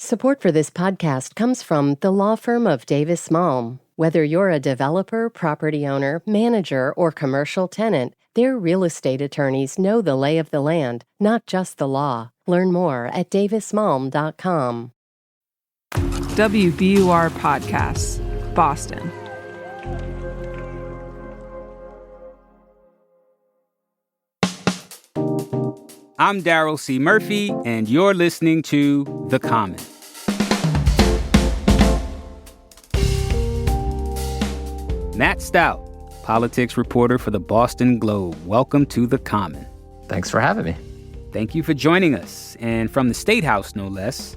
Support for this podcast comes from the law firm of Davis Malm. Whether you're a developer, property owner, manager, or commercial tenant, their real estate attorneys know the lay of the land, not just the law. Learn more at davismalm.com. WBUR Podcasts, Boston. I'm Daryl C. Murphy, and you're listening to The Common. Matt Stout, politics reporter for the Boston Globe. Welcome to The Common. Thanks for having me. Thank you for joining us, and from the State House, no less.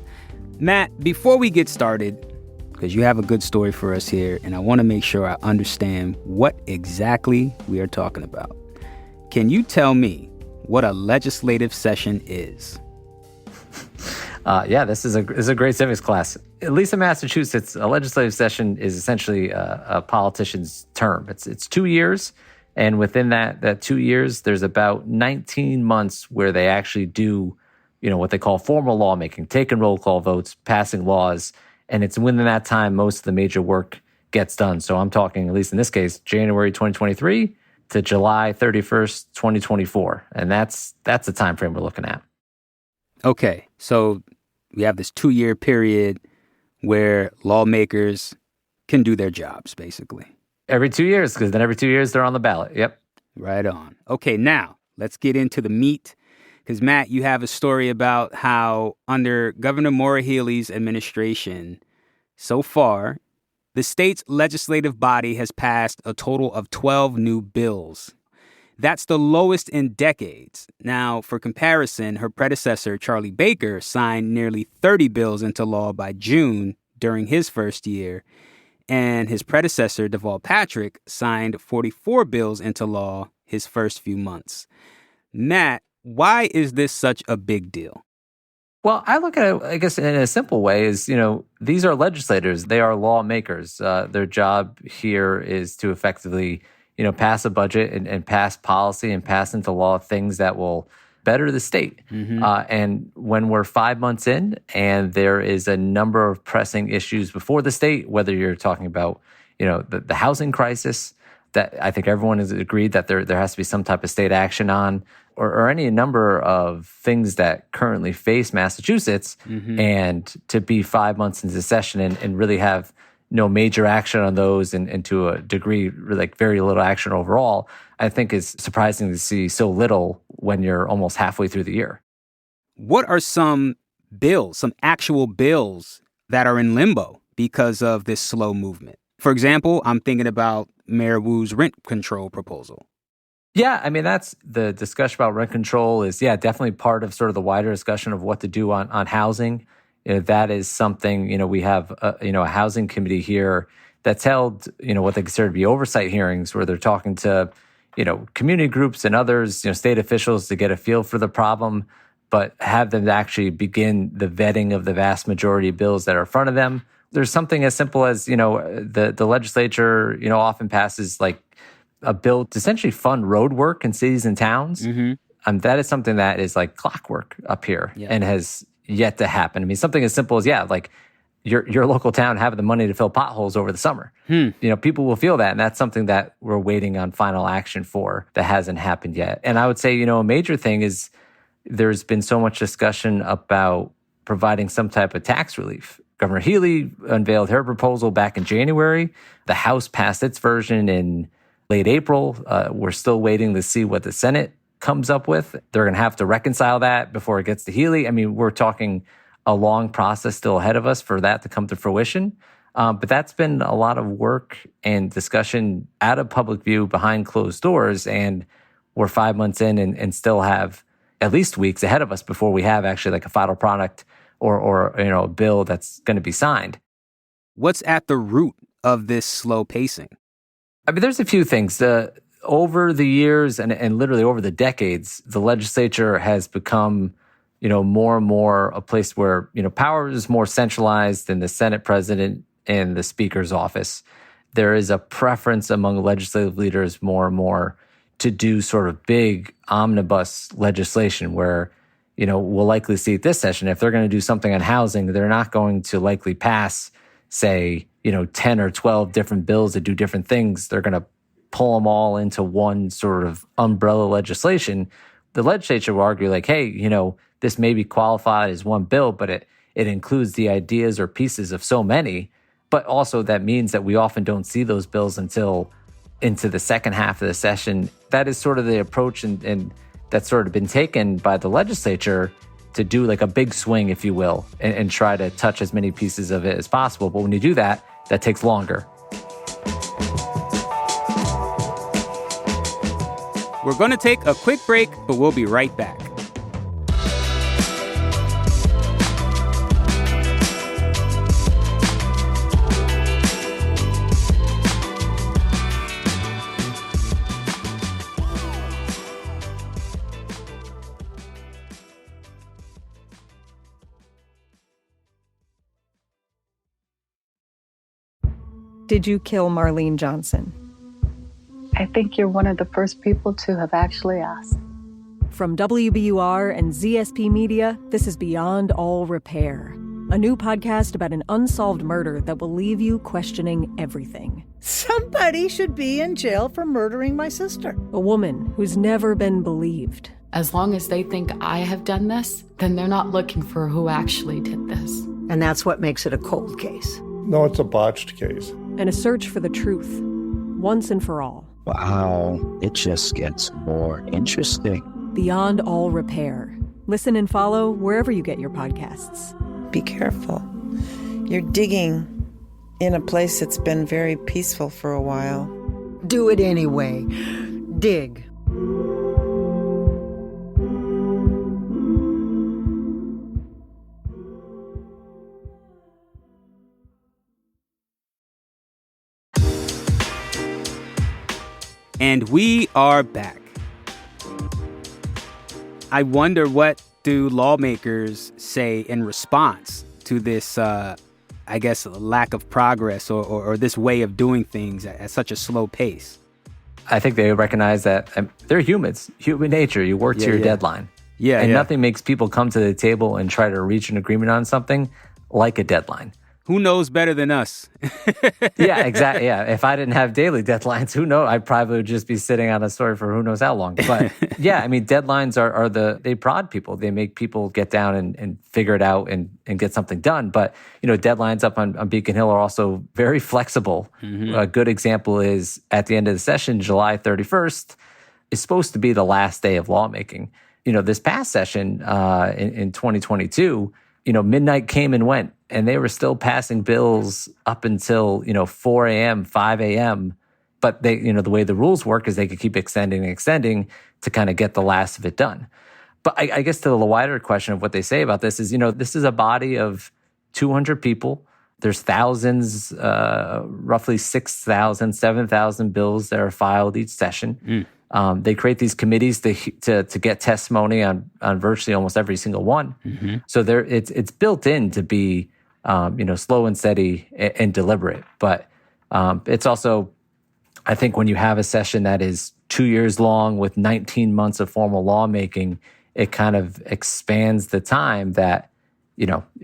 Matt, before we get started, because you have a good story for us here, and I want to make sure I understand what exactly we are talking about. Can you tell me what a legislative session is? This is a great civics class. At least in Massachusetts, a legislative session is essentially a politician's term. It's 2 years, and within that 2 years, there's about 19 months where they actually do, what they call formal lawmaking, taking roll call votes, passing laws, and it's within that time most of the major work gets done. So I'm talking, at least in this case, January 2023 to July 31st, 2024, and that's the time frame we're looking at. Okay, so we have this 2-year period where lawmakers can do their jobs, basically. Every 2 years, because then every 2 years they're on the ballot. Yep. Right on. Okay, now let's get into the meat, because Matt, you have a story about how under Governor Maura Healey's administration, so far, the state's legislative body has passed a total of 12 new bills. That's the lowest in decades. Now, for comparison, her predecessor, Charlie Baker, signed nearly 30 bills into law by June during his first year, and his predecessor, Deval Patrick, signed 44 bills into law his first few months. Matt, why is this such a big deal? Well, I look at it, I guess, in a simple way is, these are legislators. They are lawmakers. Their job here is to effectively pass a budget and pass policy and pass into law things that will better the state. Mm-hmm. And when we're 5 months in and there is a number of pressing issues before the state, whether you're talking about, the housing crisis that I think everyone has agreed that there has to be some type of state action on, or any number of things that currently face Massachusetts, mm-hmm. and to be 5 months into session and really have no major action on those and to a degree, like very little action overall, I think is surprising to see so little when you're almost halfway through the year. What are some actual bills that are in limbo because of this slow movement? For example, I'm thinking about Mayor Wu's rent control proposal. Yeah, I mean, that's the discussion about rent control is, definitely part of sort of the wider discussion of what to do on housing. That is something, we have, a housing committee here that's held, what they consider to be oversight hearings where they're talking to, community groups and others, state officials to get a feel for the problem, but have them actually begin the vetting of the vast majority of bills that are in front of them. There's something as simple as, the legislature, often passes like a bill to essentially fund road work in cities and towns. Mm-hmm. That is something that is like clockwork up here and has yet to happen. I mean, something as simple as, like your local town having the money to fill potholes over the summer. People will feel that, and that's something that we're waiting on final action for that hasn't happened yet. And I would say, a major thing is there's been so much discussion about providing some type of tax relief. Governor Healey unveiled her proposal back in January. The House passed its version in late April. We're still waiting to see what the Senate comes up with. They're going to have to reconcile that before it gets to Healey. I mean, we're talking a long process still ahead of us for that to come to fruition. But that's been a lot of work and discussion out of public view behind closed doors. And we're 5 months in and still have at least weeks ahead of us before we have actually like a final product or a bill that's going to be signed. What's at the root of this slow pacing? I mean, there's a few things. Over the years and literally over the decades, the legislature has become, more and more a place where, power is more centralized in the Senate president and the speaker's office. There is a preference among legislative leaders more and more to do sort of big omnibus legislation where, we'll likely see it this session. If they're going to do something on housing, they're not going to likely pass, say, 10 or 12 different bills that do different things. They're going to pull them all into one sort of umbrella legislation. The legislature will argue like, hey, this may be qualified as one bill, but it includes the ideas or pieces of so many. But also that means that we often don't see those bills until into the second half of the session. That is sort of the approach and that's sort of been taken by the legislature to do like a big swing, if you will, and try to touch as many pieces of it as possible. But when you do that, that takes longer. We're going to take a quick break, but we'll be right back. Did you kill Marlene Johnson? I think you're one of the first people to have actually asked. From WBUR and ZSP Media, this is Beyond All Repair, a new podcast about an unsolved murder that will leave you questioning everything. Somebody should be in jail for murdering my sister. A woman who's never been believed. As long as they think I have done this, then they're not looking for who actually did this. And that's what makes it a cold case. No, it's a botched case. And a search for the truth, once and for all. Wow, it just gets more interesting. Beyond All Repair. Listen and follow wherever you get your podcasts. Be careful. You're digging in a place that's been very peaceful for a while. Do it anyway. Dig. And we are back. I wonder, what do lawmakers say in response to this, lack of progress or this way of doing things at such a slow pace? I think they recognize that they're humans, human nature. You work to your deadline. And nothing makes people come to the table and try to reach an agreement on something like a deadline. Who knows better than us? Yeah, exactly. Yeah, if I didn't have daily deadlines, who knows? I probably would just be sitting on a story for who knows how long. But yeah, I mean, deadlines they prod people. They make people get down and figure it out and get something done. But, deadlines up on Beacon Hill are also very flexible. Mm-hmm. A good example is at the end of the session, July 31st is supposed to be the last day of lawmaking. This past session in 2022, midnight came and went, and they were still passing bills up until, 4 a.m., 5 a.m. But they, the way the rules work is they could keep extending and extending to kind of get the last of it done. But I guess to the wider question of what they say about this is, this is a body of 200 people. There's thousands, roughly 6,000, 7,000 bills that are filed each session. They create these committees to get testimony on virtually almost every single one. Mm-hmm. So it's built in to be slow and steady and deliberate. But it's also, I think, when you have a session that is 2 years long with 19 months of formal lawmaking, it kind of expands the time that,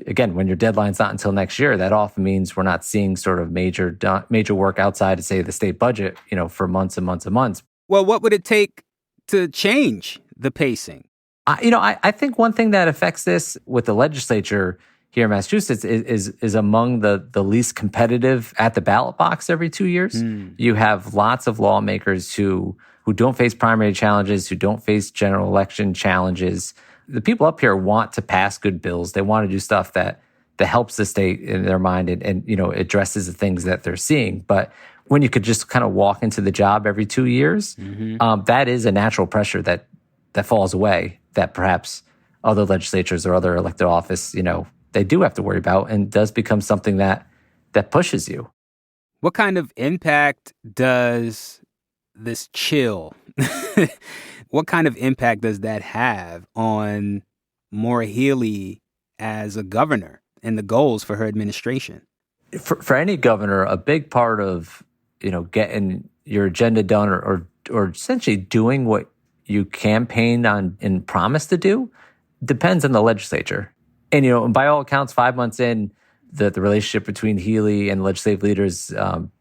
again, when your deadline's not until next year, that often means we're not seeing sort of major work outside of, say, the state budget, for months and months and months. Well, what would it take to change the pacing? I think one thing that affects this with the legislature here in Massachusetts is among the least competitive at the ballot box every 2 years. You have lots of lawmakers who don't face primary challenges, who don't face general election challenges. The people up here want to pass good bills. They want to do stuff that helps the state in their mind and addresses the things that they're seeing. But when you could just kind of walk into the job every 2 years, that is a natural pressure that falls away that perhaps other legislatures or other elected office, they do have to worry about, and does become something that pushes you. What kind of impact does this chill, what kind of impact does that have on Maura Healey as a governor and the goals for her administration? For any governor, a big part of getting your agenda done or essentially doing what you campaigned on and promised to do depends on the legislature. And, by all accounts, 5 months in, the relationship between Healey and legislative leaders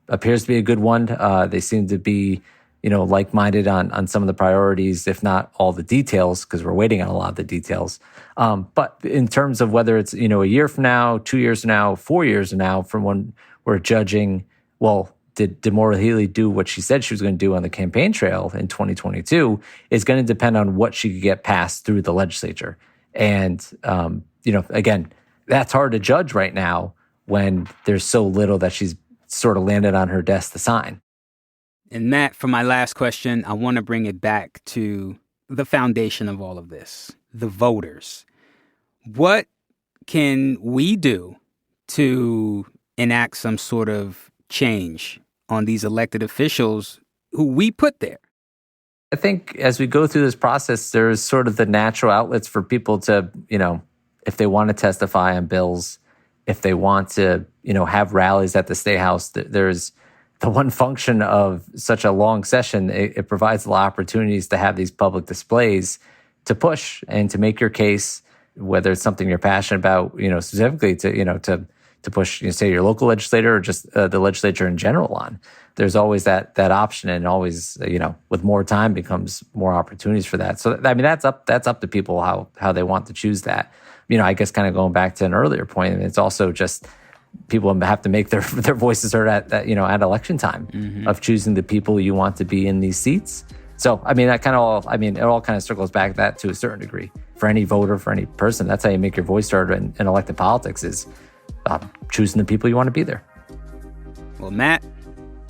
appears to be a good one. They seem to be, like-minded on some of the priorities, if not all the details, because we're waiting on a lot of the details. But in terms of whether it's, a year from now, 2 years from now, 4 years from now, from when we're judging, well, did Maura Healey do what she said she was going to do on the campaign trail in 2022 is going to depend on what she could get passed through the legislature. And, again, that's hard to judge right now when there's so little that she's sort of landed on her desk to sign. And Matt, for my last question, I want to bring it back to the foundation of all of this, the voters. What can we do to enact some sort of change on these elected officials who we put there? I think as we go through this process, there's sort of the natural outlets for people to, if they want to testify on bills, if they want to, have rallies at the State House, there's the one function of such a long session. It provides a lot of opportunities to have these public displays to push and to make your case, whether it's something you're passionate about, specifically to push, say, your local legislator or just the legislature in general on. There's always that option, and always, with more time becomes more opportunities for that. So, that's up to people how they want to choose that. I guess kind of going back to an earlier point, it's also just people have to make their voices heard at election time of choosing the people you want to be in these seats. So, it all kind of circles back to that to a certain degree. For any voter, for any person, that's how you make your voice heard in elected politics is choosing the people you want to be there. Well, Matt,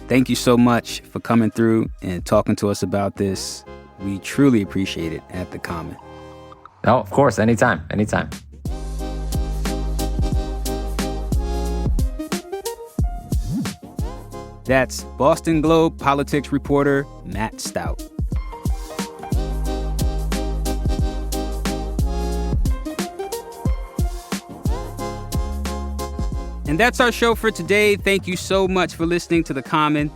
thank you so much for coming through and talking to us about this. We truly appreciate it at The Common. No, of course. Anytime. That's Boston Globe politics reporter Matt Stout. And that's our show for today. Thank you so much for listening to The Common.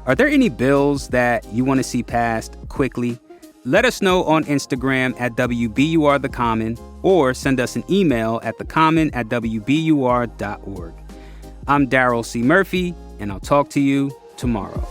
Are there any bills that you want to see passed quickly? Let us know on Instagram at WBURTheCommon or send us an email at thecommon@wbur.org. I'm Daryl C. Murphy, and I'll talk to you tomorrow.